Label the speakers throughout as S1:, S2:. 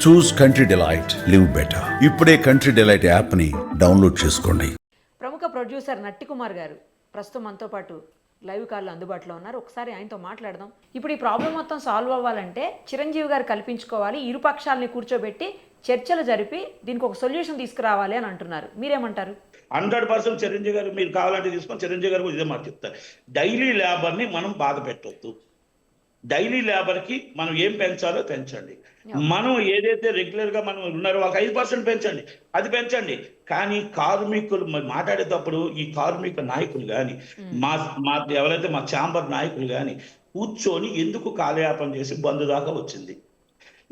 S1: చూస్ country delight, live better. ఇప్పుడే country delight యాప్ని download చేసుకోండి.
S2: ప్రముఖ ప్రొడ్యూసర్ నట్టి కుమార్ గారు ప్రస్తుతం మనతో పాటు లైవ్ కాల్లో అందుబాటులో ఉన్నారు. ఒకసారి ఆయనతో మాట్లాడదాం. ఇప్పుడు ఈ ప్రాబ్లం మొత్తం సాల్వ్ అవ్వాలంటే చిరంజీవి గారు కల్పించుకోవాలి, ఇరు పక్షాలని కూర్చోబెట్టి చర్చలు జరిపి దీనికి ఒక సొల్యూషన్ తీసుకురావాలి అని అంటున్నారు. మీరేమంటారు?
S3: 100% చిరంజీవి గారు మీరు కావాలంటే తీసుకొని చిరంజీవి గారు ఇదే మాట చెప్తారు. డైలీ లేబర్ని మనం బాధ పెట్టొద్దు. డైలీ లేబర్కి మనం ఏం పెంచాలో పెంచండి. మనం ఏదైతే రెగ్యులర్గా మనం ఉన్నారో ఒక 5% పెంచండి, అది పెంచండి. కానీ కార్మికులు మాట్లాడేటప్పుడు ఈ కార్మిక నాయకులు కానీ మా ఎవరైతే మా ఛాంబర్ నాయకులు కానీ కూర్చొని ఎందుకు కాలయాపన చేసి బంధు దాకా వచ్చింది.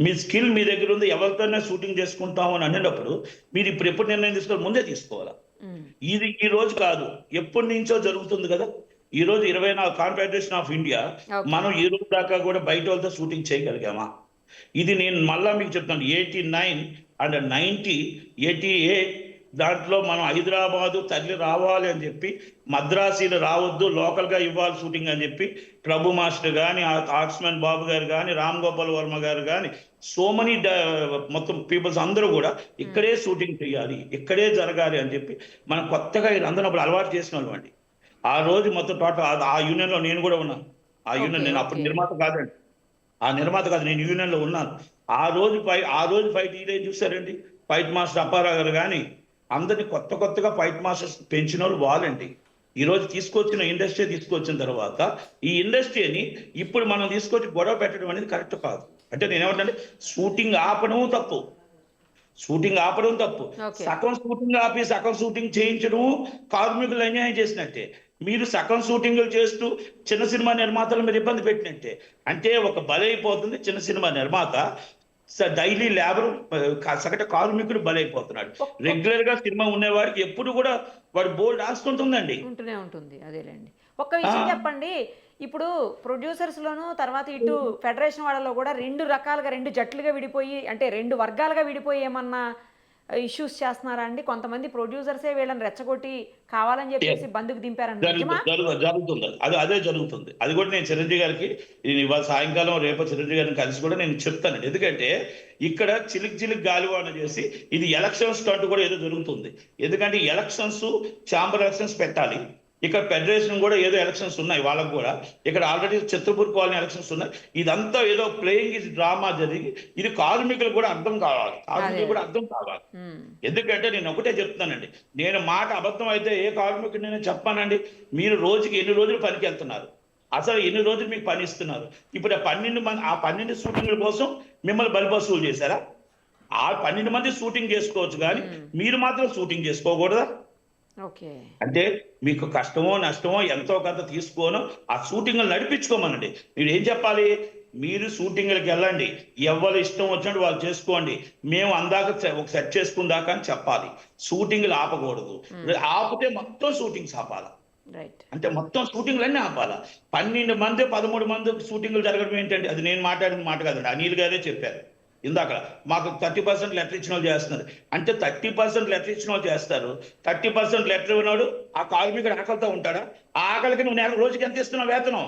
S3: మీ స్కిల్ మీ దగ్గర ఉంది, ఎవరితోనే షూటింగ్ చేసుకుంటాము అని అనేటప్పుడు మీరు ఇప్పుడు ఎప్పుడు నిర్ణయం తీసుకోవాలి, ముందే తీసుకోవాలా. ఇది ఈ రోజు కాదు, ఎప్పటి నుంచో జరుగుతుంది కదా. ఈ రోజు 24 కాన్ఫెడరేషన్ ఆఫ్ ఇండియా మనం ఈ రోజు దాకా కూడా బయట వాళ్ళతో షూటింగ్ చేయగలిగామా? ఇది నేను మళ్ళా మీకు చెప్తాను. 89 అండ్ 90, 88 దాంట్లో మనం హైదరాబాదు తల్లి రావాలి అని చెప్పి, మద్రాసీలు రావద్దు లోకల్గా ఇవ్వాలి షూటింగ్ అని చెప్పి ప్రభు మాస్టర్ కానీ, ఆర్ట్స్మెన్ బాబు గారు కానీ, రామ్ గోపాల్ వర్మ గారు కానీ, సో మెనీ మొత్తం పీపుల్స్ అందరూ కూడా ఇక్కడే షూటింగ్ చేయాలి, ఇక్కడే జరగాలి అని చెప్పి మనం కొత్తగా అందరూ అప్పుడు అలవాటు చేసిన వాళ్ళు అండి. ఆ రోజు మొత్తం టోటల్ ఆ యూనియన్లో నేను కూడా ఉన్నాను. ఆ యూనియన్ నేను అప్పుడు నిర్మాత కాదండి, ఆ నిర్మాత కాదు, నేను యూనియన్లో ఉన్నాను. ఆ రోజు ఫైట్ ఇదే చూసారండి. ఫైట్ మాస్టర్ అప్పారావు గారు కానీ అందరినీ కొత్తగా ఫైట్ మాస్టర్స్ పెంచిన వాళ్ళు వాళ్ళండి. ఈరోజు తీసుకొచ్చిన ఇండస్ట్రీ తీసుకొచ్చిన తర్వాత ఈ ఇండస్ట్రీని ఇప్పుడు మనం తీసుకొచ్చి గొడవ పెట్టడం అనేది కరెక్ట్ కాదు. అంటే నేనేమంటే షూటింగ్ ఆపడం తప్పు, సగం షూటింగ్ ఆపి సగం షూటింగ్ చేయించడం కార్మికులు అన్యాయం చేసినట్టే. మీరు సగం షూటింగ్లు చేస్తూ చిన్న సినిమా నిర్మాతలు మీరు ఇబ్బంది పెట్టినట్టే. అంటే ఒక బలైపోతుంది చిన్న సినిమా నిర్మాత, డైలీ లేబర్ సగటు కార్మికుడు బలైపోతున్నాడు. రెగ్యులర్ గా సినిమా ఉండేవాడికి ఎప్పుడు కూడా వాడు బోల్డ్ ఆస్తుంటుందండి,
S2: ఉంటూనే ఉంటుంది. అదేలేండి. ఒక్క విషయం చెప్పండి, ఇప్పుడు ప్రొడ్యూసర్స్ లోను తర్వాత ఇటు ఫెడరేషన్ వాళ్ళలో కూడా రెండు జట్లుగా విడిపోయి, అంటే 2 వర్గాలుగా విడిపోయి ఏమన్నా ఇష్యూస్ చేస్తున్నారా అండి? కొంతమంది ప్రొడ్యూసర్సే వీళ్ళని రెచ్చగొట్టి కావాలని చెప్పేసి బంధుకు దింపారని
S3: జరుగుతుంది. అదే జరుగుతుంది. అది కూడా నేను చిరంజీవి గారికి ఇవాళ సాయంకాలం రేపు చిరంజీవి గారిని కలిసి కూడా నేను చెప్తానండి. ఎందుకంటే ఇక్కడ చిలిక్ గాలివాన చేసి ఇది ఎలక్షన్స్ స్టంట్ కూడా ఏదో జరుగుతుంది. ఎందుకంటే ఎలక్షన్స్ ఛాంబర్ ఎలక్షన్స్ పెట్టాలి, ఇక్కడ ఫెడరేషన్ కూడా ఏదో ఎలక్షన్స్ ఉన్నాయి వాళ్ళకు కూడా, ఇక్కడ ఆల్రెడీ చిత్రపూర్ కాలనీ ఎలక్షన్స్ ఉన్నాయి. ఇదంతా ఏదో ప్లేయింగ్ ఇది డ్రామా జరిగి ఇది కార్మికులు కూడా అర్థం కావాలి, ఎందుకంటే నేను ఒకటే చెప్తానండి, నేను మాట అబద్ధం అయితే ఏ కార్మికుడు నేను చెప్పానండి. మీరు రోజుకి ఎన్ని రోజులు పనికి వెళ్తున్నారు, అసలు ఎన్ని రోజులు మీకు పని ఇస్తున్నారు? ఇప్పుడు 12 షూటింగ్ల కోసం మిమ్మల్ని బలిపశువులు చేశారా? ఆ 12 మంది షూటింగ్ చేసుకోవచ్చు కానీ మీరు మాత్రం షూటింగ్ చేసుకోకూడదా? అంటే మీకు కష్టమో నష్టమో ఎంతో కొంత తీసుకోను ఆ షూటింగ్లు నడిపించుకోమనండి. మీరు ఏం చెప్పాలి? మీరు షూటింగ్లకు వెళ్ళండి, ఎవరు ఇష్టం వచ్చినట్టు వాళ్ళు చేసుకోండి, మేము అందాక ఒక సెట్ చేసుకుందాకా అని చెప్పాలి. షూటింగ్లు ఆపకూడదు, ఆపితే మొత్తం షూటింగ్స్ ఆపాలి. అంటే మొత్తం షూటింగ్లు అన్నీ ఆపాలా. 12 మంది 13 మంది షూటింగ్లు జరగడం ఏంటండి? అది నేను మాట్లాడిన మాట కాదండి, అనిల్ గారే చెప్పారు ఇందాక. మాకు 30% లెటర్ ఇచ్చిన వాళ్ళు చేస్తున్నారు అంటే 30% లెటర్ ఇచ్చిన వాళ్ళు చేస్తారు. 30% లెటర్ ఇవ్వనాడు ఆ కార్మికుడు ఆకలితో ఉంటాడా? ఆ ఆకలికి నువ్వు రోజుకి ఎంత ఇస్తున్నావు వేతనం?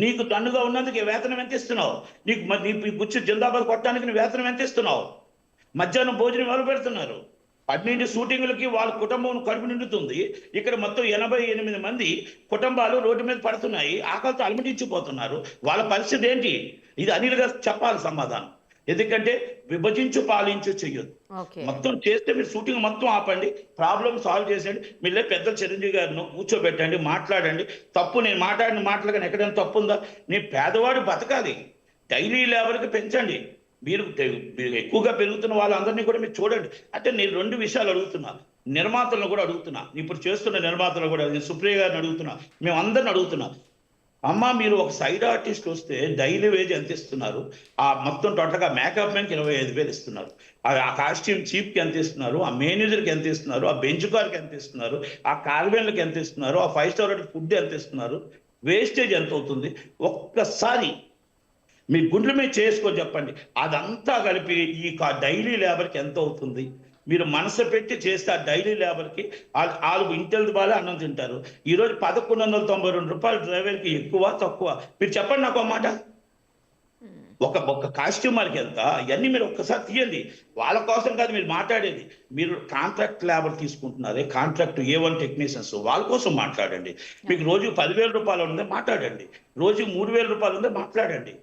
S3: నీకు దన్నుగా ఉన్నందుకు వేతనం ఎంత ఇస్తున్నావు? నీ గుచ్చి జిందాబాద్ కొట్టడానికి నువ్వు వేతనం ఎంత ఇస్తున్నావు? మధ్యాహ్నం భోజనం ఎవరు పెడుతున్నారు? 12 షూటింగ్లకి వాళ్ళ కుటుంబం కడుపు నిండుతుంది. ఇక్కడ మొత్తం 88 మంది కుటుంబాలు రోడ్డు మీద పడుతున్నాయి, ఆకలితో అలమటించిపోతున్నారు. వాళ్ళ పరిస్థితి ఏంటి? ఇది అనిల్ గారు చెప్పాలి సమాధానం. ఎందుకంటే విభజించు పాలించు చెయ్యొద్దు. మొత్తం చేస్తే మీరు షూటింగ్ మొత్తం ఆపండి, ప్రాబ్లం సాల్వ్ చేసేయండి. మీరు పెద్ద చిరంజీవి గారిని కూర్చోబెట్టండి, మాట్లాడండి. తప్పు నేను మాట్లాడిన మాటలు కానీ ఎక్కడైనా తప్పు ఉందా? నేను పేదవాడు బతకాలి, డైలీ లేబర్కి పెంచండి. మీరు ఎక్కువగా పెరుగుతున్న వాళ్ళందరినీ కూడా మీరు చూడండి. అంటే నేను 2 విషయాలు అడుగుతున్నా, నిర్మాతలను కూడా అడుగుతున్నా, ఇప్పుడు చేస్తున్న నిర్మాతలు కూడా, సుప్రియ గారిని అడుగుతున్నా, మేము అందరిని అడుగుతున్నా. అమ్మ మీరు ఒక సైడ్ ఆర్టిస్ట్ వస్తే డైలీ వేజ్ ఎంత ఇస్తున్నారు? ఆ మొత్తం టోటల్గా మేకప్ మ్యాన్కి 25,000 ఇస్తున్నారు, ఆ కాస్ట్యూమ్ చీఫ్కి ఎంత ఇస్తున్నారు, ఆ మేనేజర్కి ఎంత ఇస్తున్నారు, ఆ బెంచ్ కార్కి ఎంత ఇస్తున్నారు, ఆ కార్వెన్లకి ఎంత ఇస్తున్నారు, ఆ 5 స్టార్ ఫుడ్ ఎంత ఇస్తున్నారు, వేస్టేజ్ ఎంత అవుతుంది? ఒక్కసారి మీ గుండెల మీద చేసుకొని చెప్పండి. అదంతా కలిపి ఈ డైలీ లేబర్కి ఎంత అవుతుంది? మీరు మనసు పెట్టి చేస్తే ఆ డైలీ లేబర్కి వాళ్ళు ఇంటెల్ బాలే అన్నం తింటారు. ఈరోజు 1192 రూపాయలు డ్రైవర్కి ఎక్కువ తక్కువ? మీరు చెప్పండి నాకు ఒక మాట. ఒక కాస్ట్యూమర్కి ఎంత, ఇవన్నీ మీరు ఒక్కసారి తీయండి. వాళ్ళ కోసం కాదు మీరు మాట్లాడేది. మీరు కాంట్రాక్ట్ లేబర్ తీసుకుంటున్నారే, కాంట్రాక్ట్ A1 టెక్నీషియన్స్, వాళ్ళ కోసం మాట్లాడండి. మీకు రోజు 10,000 రూపాయలు ఉందే మాట్లాడండి, రోజు 3,000 రూపాయలు ఉందే మాట్లాడండి.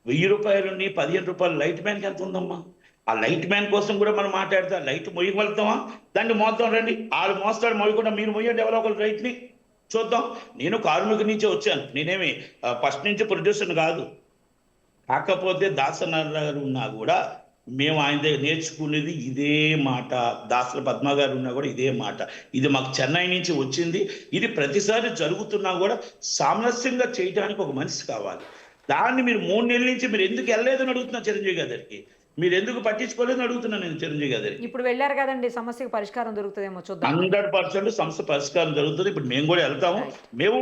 S3: 1,000 రూపాయలు 15 రూపాయలు లైట్ మ్యాన్కి ఎంత ఉందమ్మా? ఆ లైట్ మ్యాన్ కోసం కూడా మనం మాట్లాడితే లైట్ మొయ్యగలుగుతామా? దాన్ని మోద్దాం రండి. వాళ్ళు మోస్తాడు, మొయ్యకుండా మీరు మొయ్యండి ఎవరో ఒకరు రైట్ని చూద్దాం. నేను కార్మికుడి నుంచే వచ్చాను, నేనేమి ఫస్ట్ నుంచి ప్రొడ్యూసర్ కాదు. కాకపోతే దాసనారాయణ గారు ఉన్నా కూడా మేము ఆయన దగ్గర నేర్చుకునేది ఇదే మాట, దాసల పద్మ గారు ఉన్నా కూడా ఇదే మాట. ఇది మాకు చెన్నై నుంచి వచ్చింది. ఇది ప్రతిసారి జరుగుతున్నా కూడా సామరస్యంగా చేయడానికి ఒక మనిషి కావాలి. దాన్ని మీరు 3 నెలల నుంచి మీరు ఎందుకు వెళ్ళలేదని అడుగుతున్నా చిరంజీవి గారికి, మీరు ఎందుకు పట్టించుకోలేదని అడుగుతున్నాను నేను చిరంజీవి గారికి.
S2: ఇప్పుడు వెళ్ళారు కదండి, సమస్యకు పరిష్కారం దొరుకుతుందేమో చూద్దాం.
S3: 100% సమస్య పరిష్కారం జరుగుతుంది. ఇప్పుడు మేము కూడా వెళ్తాము. మేము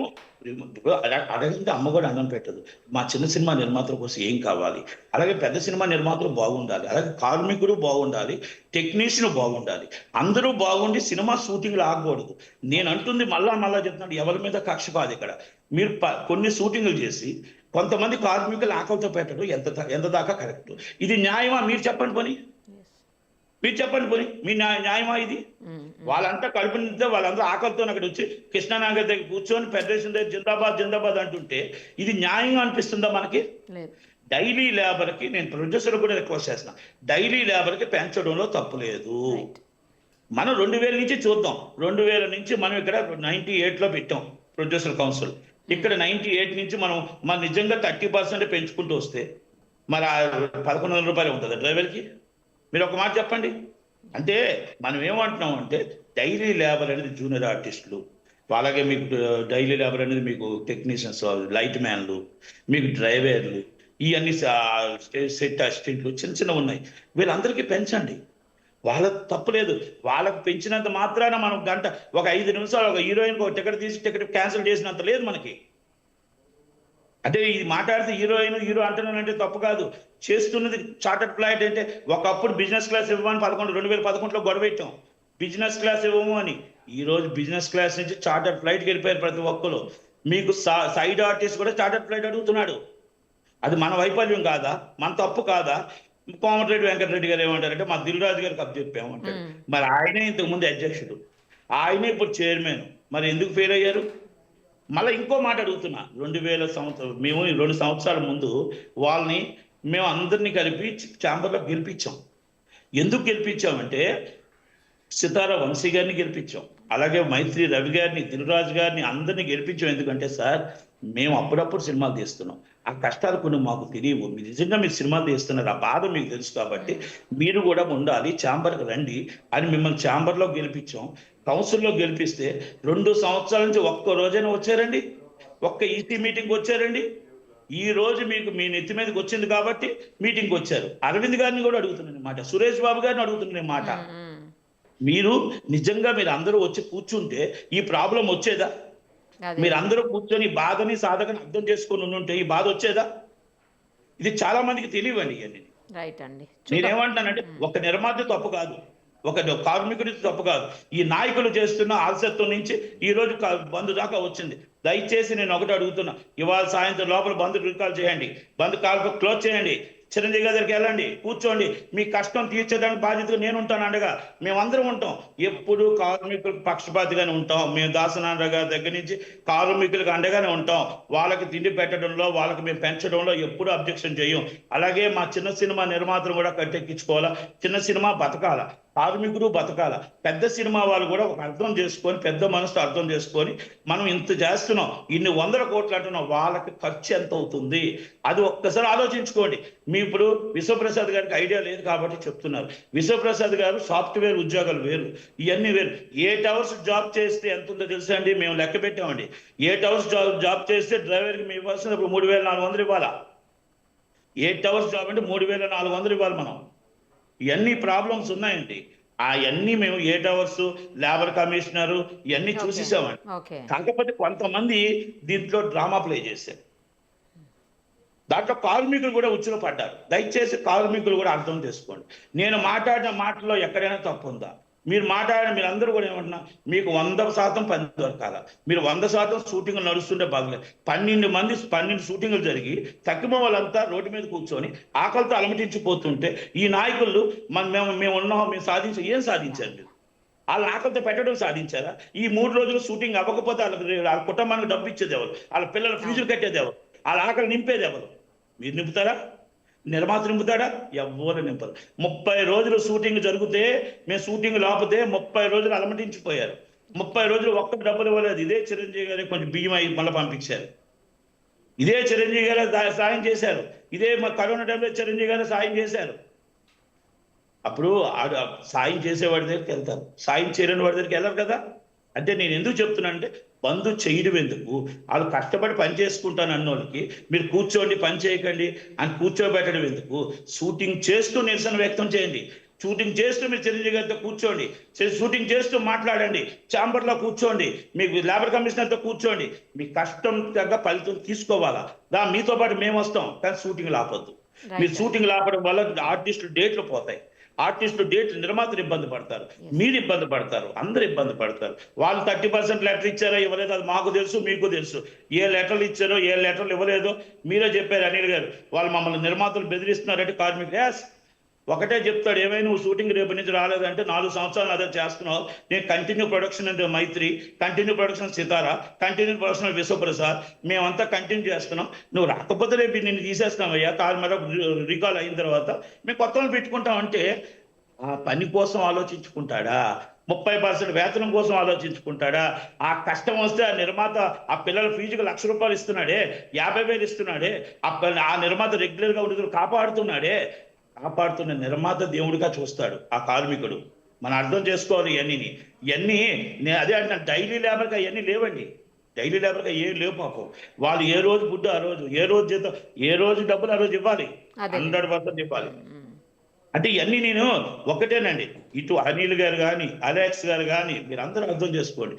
S3: అడగంటే అమ్మ కూడా అన్నం పెట్టదు. మా చిన్న సినిమా నిర్మాతల కోసం ఏం కావాలి, అలాగే పెద్ద సినిమా నిర్మాతలు బాగుండాలి, అలాగే కార్మికుడు బాగుండాలి, టెక్నీషియన్ బాగుండాలి, అందరూ బాగుండి సినిమా షూటింగ్లు ఆగకూడదు. నేను అంటుంది మళ్ళా చెప్తున్నాను, ఎవరి మీద కక్ష కాదు ఇక్కడ. మీరు కొన్ని షూటింగ్లు చేసి కొంతమంది కార్మికులు ఆకలితో పెట్టడం ఎంత దాకా కరెక్ట్? ఇది న్యాయమా? మీరు చెప్పండి పోనీ, మీరు చెప్పండి పోనీ, మీ న్యాయమా ఇది? వాళ్ళంతా కడుపు నిండితే వాళ్ళందరూ ఆకలితో అక్కడ వచ్చి కృష్ణానగర్ దగ్గర కూర్చొని ఫెడరేషన్ దగ్గర జిందాబాద్ అంటుంటే ఇది న్యాయంగా అనిపిస్తుందా మనకి? డైలీ లేబర్కి నేను ప్రొడ్యూసర్ కూడా రిక్వెస్ట్ చేస్తున్నా, డైలీ లేబర్కి పెంచడంలో తప్పు లేదు. మనం 2000 నుంచి చూద్దాం. 2000 నుంచి మనం ఇక్కడ 98లో పెట్టాం ప్రొడ్యూసర్ కౌన్సిల్. ఇక్కడ 98 నుంచి మనం నిజంగా 30% పెంచుకుంటూ వస్తే మరి 1,100 రూపాయలు ఉంటుంది డ్రైవర్కి. మీరు ఒక మాట చెప్పండి. అంటే మనం ఏమంటున్నాం అంటే డైలీ లేబర్ అనేది జూనియర్ ఆర్టిస్టులు, అలాగే మీకు డైలీ లేబర్ అనేది మీకు టెక్నీషియన్స్, లైట్ మ్యాన్లు, మీకు డ్రైవర్లు, ఇవన్నీ సెట్ అసిస్టెంట్లు చిన్న ఉన్నాయి. వీళ్ళందరికీ పెంచండి, వాళ్ళకు తప్పులేదు. వాళ్ళకు పెంచినంత మాత్రాన మనం ఒక 5 నిమిషాలు ఒక హీరోయిన్కి ఒక టికెట్ క్యాన్సిల్ చేసినంత లేదు మనకి. అంటే ఇది మాట్లాడితే హీరో అంటున్నానంటే తప్పు కాదు. చేస్తున్నది చార్టర్డ్ ఫ్లైట్. అంటే ఒకప్పుడు బిజినెస్ క్లాస్ ఇవ్వమని 2011లో గొడవ పెట్టాం, బిజినెస్ క్లాస్ ఇవ్వము అని. ఈ రోజు బిజినెస్ క్లాస్ నుంచి చార్టర్డ్ ఫ్లైట్కి వెళ్ళిపోయారు ప్రతి ఒక్కరు. మీకు సైడ్ ఆర్టిస్ట్ కూడా చార్టర్డ్ ఫ్లైట్ అడుగుతున్నాడు. అది మన వైఫల్యం కాదా? మన తప్పు కాదా? కోమటిరెడ్డి వెంకటరెడ్డి గారు ఏమంటారంటే మా దిల్ రాజు గారికి అప్పు చెప్పామంటారు. మరి ఆయనే ఇంతకుముందు అధ్యక్షుడు, ఆయనే ఇప్పుడు చైర్మన్, మరి ఎందుకు ఫెయిల్ అయ్యారు? మళ్ళీ ఇంకో మాట అడుగుతున్నా, 2000 సంవత్సరం మేము 2 సంవత్సరాల ముందు వాళ్ళని మేము అందరినీ కలిపి ఛాంబర్లో గెలిపించాం. ఎందుకు గెలిపించామంటే సితారా వంశీ గారిని గెలిపించాం, అలాగే మైత్రి రవి గారిని, దిల్ రాజు గారిని అందరినీ గెలిపించాం. ఎందుకంటే సార్ మేము అప్పుడప్పుడు సినిమాలు తీస్తున్నాం, ఆ కష్టాలు కొన్ని మాకు తెలియవు. నిజంగా మీరు సినిమాలు తీస్తున్నారు, ఆ బాధ మీకు తెలుసు కాబట్టి మీరు కూడా ఉండాలి, ఛాంబర్కి రండి అని మిమ్మల్ని ఛాంబర్లో గెలిపించాం. కౌన్సిల్లో గెలిపిస్తే 2 సంవత్సరాల నుంచి ఒక్క రోజైనా వచ్చారండి? ఒక్క ఈసీ మీటింగ్ వచ్చారండి? ఈ రోజు మీకు మీ నెత్తి మీదకి వచ్చింది కాబట్టి మీటింగ్కి వచ్చారు. అరవింద్ గారిని కూడా అడుగుతున్నాను మాట, సురేష్ బాబు గారిని అడుగుతున్నాను మాట. మీరు నిజంగా మీరు అందరూ వచ్చి కూర్చుంటే ఈ ప్రాబ్లం వచ్చేదా? మీరు అందరూ కూర్చొని బాధని సాధకని అర్థం చేసుకొని ఉంటే ఈ బాధ వచ్చేదా? ఇది చాలా మందికి తెలియవండి ఇవన్నీ.
S2: రైట్ అండి.
S3: నేనేమంటానంటే ఒక నిర్మాత తప్పు కాదు, ఒక కార్మికుడి తప్పు కాదు, ఈ నాయకులు చేస్తున్న ఆలస్యత్వం నుంచి ఈ రోజు బంద్ దాకా వచ్చింది. దయచేసి నేను ఒకటి అడుగుతున్నా, ఇవాళ సాయంత్రం లోపల బంద్ రికాల్ చేయండి, బంద్ కాల్ క్లోజ్ చేయండి, చిరంజీవి దగ్గరికి వెళ్ళండి, కూర్చోండి. మీ కష్టం తీర్చేదానికి బాధ్యతగా నేను ఉంటాను అండగా, మేమందరం ఉంటాం. ఎప్పుడు కార్మికులకు పక్షపాతిగానే ఉంటాం. మేము దాసనారాయణ గారి దగ్గర నుంచి కార్మికులకు అండగానే ఉంటాం. వాళ్ళకి తిండి పెట్టడంలో, వాళ్ళకి మేము పెంచడంలో ఎప్పుడు అబ్జెక్షన్ చేయం. అలాగే మా చిన్న సినిమా నిర్మాతలు కూడా కట్టెక్కించుకోవాలా, చిన్న సినిమా బతకాల, కార్మికుడు బతకాల. పెద్ద సినిమా వాళ్ళు కూడా ఒక అర్థం చేసుకొని, పెద్ద మనసుతో అర్థం చేసుకొని మనం ఇంత చేస్తున్నాం, ఇన్ని 100 కోట్లు అంటున్నాం, వాళ్ళకి ఖర్చు ఎంత అవుతుంది అది ఒక్కసారి ఆలోచించుకోండి. మీ ఇప్పుడు విశ్వప్రసాద్ గారికి ఐడియా లేదు కాబట్టి చెప్తున్నారు. విశ్వప్రసాద్ గారు సాఫ్ట్వేర్ ఉద్యోగాలు వేరు, ఇవన్నీ వేరు. 8 అవర్స్ జాబ్ చేస్తే ఎంత ఉందో తెలుసా అండి? మేము లెక్క పెట్టామండి. 8 అవర్స్ జాబ్ చేస్తే డ్రైవర్కి మేము ఇవ్వాల్సిన 3,400 ఇవ్వాలా? 8 అవర్స్ జాబ్ అంటే 3,400 ఇవ్వాలి మనం. ఇవన్నీ ప్రాబ్లమ్స్ ఉన్నాయండి. అవన్నీ మేము 8 అవర్స్ లేబర్ కమిషనర్ ఇవన్నీ చూసేసామండి. కాకపోతే కొంతమంది దీంట్లో డ్రామా ప్లే చేశారు, దాంట్లో కార్మికులు కూడా ఉచ్చులో పడ్డారు. దయచేసి కార్మికులు కూడా అర్థం చేసుకోండి. నేను మాట్లాడిన మాటలో ఎక్కడైనా తప్పు ఉందా? మీరు మాట్లాడిన మీరు అందరూ కూడా ఏమంటున్నా మీకు 100% పని దొరకాల. మీరు 100% షూటింగ్లు నడుస్తుంటే బాగలేదు. 12 షూటింగ్లు జరిగి తక్కువ వాళ్ళంతా రోడ్డు మీద కూర్చొని ఆకలితో అలమటించిపోతుంటే ఈ నాయకులు మేము ఉన్నాం, మేము ఏం సాధించారు మీరు? వాళ్ళ ఆకలితో పెట్టడం సాధించారా? ఈ 3 రోజులు షూటింగ్ అవ్వకపోతే వాళ్ళ కుటుంబానికి డబ్బు ఇచ్చేది ఎవరు? వాళ్ళ పిల్లల ఫీజులు కట్టేది ఎవరు? వాళ్ళ ఆకలి నింపేది ఎవరు? మీరు నింపుతారా? నిర్మాత నింపుతాడా? ఎవ్వరు నింపరు. 30 రోజులు షూటింగ్ జరిగితే మేము షూటింగ్ లేకపోతే 30 రోజులు అలమటించిపోయారు. 30 రోజులు ఒక్క డబ్బులు ఇవ్వలేదు. ఇదే చిరంజీవి గారికి కొంచెం బియ్యం అయి మళ్ళీ పంపించారు. ఇదే చిరంజీవి గారు సాయం చేశారు. ఇదే మా కరోనా టైంలో చిరంజీవి గారు సాయం చేశారు. అప్పుడు సాయం చేసేవాడి దగ్గరికి వెళ్తారు, సాయం చేయలేని వాడి దగ్గరికి వెళ్ళరు కదా. అంటే నేను ఎందుకు చెప్తున్నా అంటే బంధు చేయడం ఎందుకు? వాళ్ళు కష్టపడి పని చేసుకుంటాను అన్నోళ్ళకి మీరు కూర్చోండి పని చేయకండి అని కూర్చోబెట్టడం ఎందుకు? షూటింగ్ చేస్తూ నిరసన వ్యక్తం చేయండి. షూటింగ్ చేస్తూ మీరు చిరంజీవి గారితో కూర్చోండి, షూటింగ్ చేస్తూ మాట్లాడండి, ఛాంబర్లో కూర్చోండి, మీకు లేబర్ కమిషనర్తో కూర్చోండి. మీ కష్టం తగ్గ ఫలితం తీసుకోవాలా? మీతో పాటు మేము వస్తాం, కానీ షూటింగ్ ఆపొద్దు. మీరు షూటింగ్ ఆపడం వల్ల ఆర్టిస్టులు డేట్లు పోతాయి. ఆర్టిస్టులు డేట్లు నిర్మాతలు ఇబ్బంది పడతారు, మీరు ఇబ్బంది పడతారు, అందరు ఇబ్బంది పడతారు. వాళ్ళు 30% లెటర్ ఇచ్చారో ఇవ్వలేదో అది మాకు తెలుసు, మీకు తెలుసు. ఏ లెటర్లు ఇచ్చారో ఏ లెటర్లు ఇవ్వలేదో మీరే చెప్పారు. అనిల్ గారు వాళ్ళు మమ్మల్ని నిర్మాతలు బెదిరిస్తున్నారంటే కార్మికులు ఒకటే చెప్తాడు, ఏమైనా నువ్వు షూటింగ్ రేపు నుంచి రాలేదంటే 4 సంవత్సరాలు అదే చేస్తున్నావు. నేను కంటిన్యూ ప్రొడక్షన్ అంటే మైత్రి, కంటిన్యూ ప్రొడక్షన్ సితారా, కంటిన్యూ ప్రొడక్షన్ విశ్వప్రసాద్, మేమంతా కంటిన్యూ చేస్తున్నాం. నువ్వు రాకపోతే రేపు నేను తీసేస్తామయ్యా, కాలు మీద రికాల్ అయిన తర్వాత మేము కొత్త వాళ్ళు పెట్టుకుంటాం అంటే ఆ పని కోసం ఆలోచించుకుంటాడా? 30% వేతనం కోసం ఆలోచించుకుంటాడా? ఆ కష్టం వస్తే ఆ నిర్మాత ఆ పిల్లల ఫీజుకు ₹1,00,000 ఇస్తున్నాడే, 50,000 ఇస్తున్నాడే, ఆ నిర్మాత రెగ్యులర్ గా ఉండి కాపాడుతున్నాడే. కాపాడుతున్న నిర్మాత దేవుడిగా చూస్తాడు ఆ కార్మికుడు. మనం అర్థం చేసుకోవాలి. ఇవన్నీ అదే అంటే డైలీ లేబర్గా అవన్నీ లేవండి. డైలీ లేబర్గా ఏం లేవు పాపం. వాళ్ళు ఏ రోజు ఫుడ్ ఆ రోజు, ఏ రోజు జీతం, ఏ రోజు డబ్బులు ఆ రోజు ఇవ్వాలి, 100% ఇవ్వాలి. అంటే ఇవన్నీ నేను ఒకటేనండి. ఇటు అనిల్ గారు కానీ అలెక్స్ గారు కానీ మీరు అందరూ అర్థం చేసుకోండి.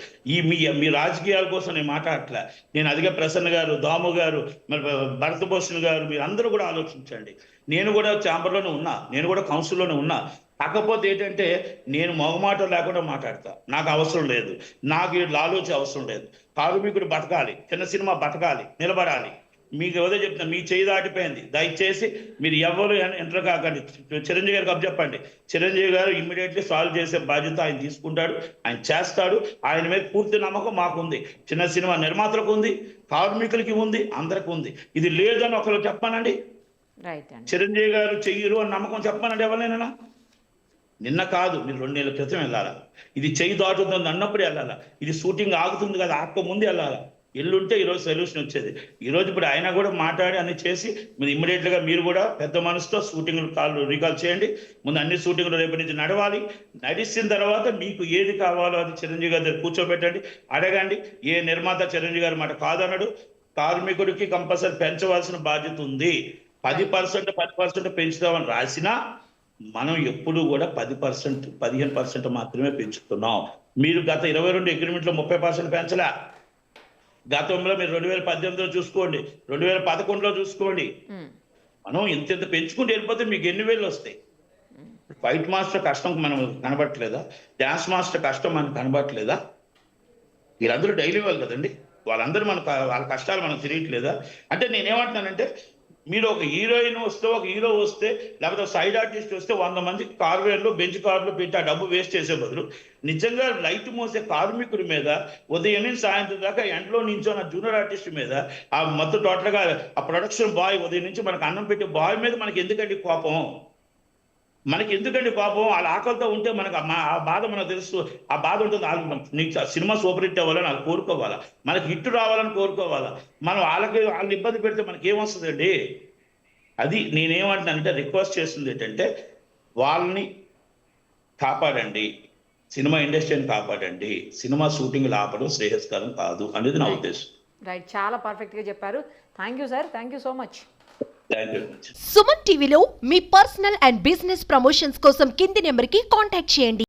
S3: మీ రాజకీయాల కోసం నేను మాట్లాడట్లే. నేను అదిగా ప్రసన్న గారు, దాము గారు, మరి భరతభూషణ్ గారు మీరు అందరూ కూడా ఆలోచించండి. నేను కూడా ఛాంబర్లోనే ఉన్నా, నేను కూడా కౌన్సిల్లోనే ఉన్నా. కాకపోతే ఏంటంటే నేను మొగమాటం లేకుండా మాట్లాడతా. నాకు అవసరం లేదు, నాకు లాలోచి అవసరం లేదు. కార్మికుడు బతకాలి, చిన్న సినిమా బతకాలి, నిలబడాలి. మీకు ఏదో చెప్తున్నా, మీ చేయి దాటిపోయింది. దయచేసి మీరు ఎవరు ఎంటర్ కాకండి. చిరంజీవి గారికి అప్పచెప్పండి. చిరంజీవి గారు ఇమ్మీడియట్లీ సాల్వ్ చేసే బాధ్యత ఆయన తీసుకుంటాడు, ఆయన చేస్తాడు. ఆయన మీద పూర్తి నమ్మకం మాకుంది. చిన్న సినిమా నిర్మాతలకు ఉంది, కార్మికులకి ఉంది, అందరికి ఉంది. ఇది లేదని ఒకరు చెప్పానండి. చిరంజీవి గారు చెయ్యరు అని నమ్మకం చెప్పానండి ఎవరైనా? నిన్న కాదు, మీరు 2 నెలల క్రితం వెళ్ళాలా. ఇది చెయ్యి దాటుతుంది అన్నప్పుడు వెళ్ళాలా. ఇది షూటింగ్ ఆగుతుంది కదా, ఆక్క ముందు వెళ్ళాలా. ఎల్లుంటే ఈరోజు సొల్యూషన్ వచ్చేది. ఈరోజు ఇప్పుడు ఆయన కూడా మాట్లాడి అన్ని చేసి మీరు ఇమ్మీడియట్గా మీరు కూడా పెద్ద మనసుతో షూటింగ్లు రికాల్ చేయండి. ముందు అన్ని షూటింగ్లు రేపటి నుంచి నడవాలి. నడిచిన తర్వాత మీకు ఏది కావాలో అది చిరంజీవి గారి దగ్గర కూర్చోబెట్టండి, అడగండి. ఏ నిర్మాత చిరంజీవి గారి మాట కాదన్నాడు. కార్మికుడికి కంపల్సరీ పెంచవలసిన బాధ్యత ఉంది. 10% పెంచుతామని రాసినా మనం ఎప్పుడు కూడా 10%, 15% మాత్రమే పెంచుతున్నాం. మీరు గత 22 అగ్రిమెంట్లో 30% పెంచలే. గతంలో మీరు 2018లో చూసుకోండి, 2011లో చూసుకోండి. మనం ఇంత పెంచుకుంటూ వెళ్ళిపోతే మీకు ఎన్ని వేలు వస్తాయి? ఫైట్ మాస్టర్ కష్టం మనం కనబట్టలేదా? డాన్స్ మాస్టర్ కష్టం మనకు కనబట్టలేదా? వీళ్ళందరూ డైలీ వాళ్ళు కదండి. వాళ్ళందరూ వాళ్ళ కష్టాలు మనకు తెలియట్లేదా? అంటే నేనేమంటున్నానంటే మీరు ఒక హీరోయిన్ వస్తే, ఒక హీరో వస్తే, లేకపోతే సైడ్ ఆర్టిస్ట్ వస్తే 100 మంది కార్వేర్లు బెంచ్ కార్లు పెట్టి ఆ డబ్బు వేస్ట్ చేసే బదులు నిజంగా లైట్ మోసే కార్మికుడి మీద ఉదయం నుంచి సాయంత్రం దాకా ఎండలో నుంచో నా జూనియర్ ఆర్టిస్ట్ మీద ఆ మొత్తం టోటల్గా ఆ ప్రొడక్షన్ బాయ్ ఉదయం నుంచి మనకు అన్నం పెట్టే బాయ్ మీద మనకి ఎందుకండి కోపం? మనకి ఎందుకండి పాపం? వాళ్ళ ఆకలితో ఉంటే మనకు ఆ బాధ మనకు తెలుసు. ఆ బాధ ఉంటుంది. నీకు సినిమా సూపర్ హిట్ అవ్వాలని వాళ్ళు కోరుకోవాలా, మనకి హిట్ రావాలని కోరుకోవాలా. మనం వాళ్ళని ఇబ్బంది పెడితే మనకి ఏమొస్తుందండి? అది నేనేమంటున్నానంటే రిక్వెస్ట్ చేస్తుంది ఏంటంటే వాళ్ళని కాపాడండి, సినిమా ఇండస్ట్రీని కాపాడండి. సినిమా షూటింగ్ ఆపడం శ్రేయస్కరం కాదు అనేది నా ఉద్దేశం.
S2: రైట్, చాలా పర్ఫెక్ట్గా చెప్పారు. Thank you sir, thank you so much.
S4: Suman టీవీలో మీ పర్సనల్ అండ్ బిజినెస్ ప్రమోషన్స్ కోసం కింది నెంబర్కి కాంటాక్ట్ చేయండి.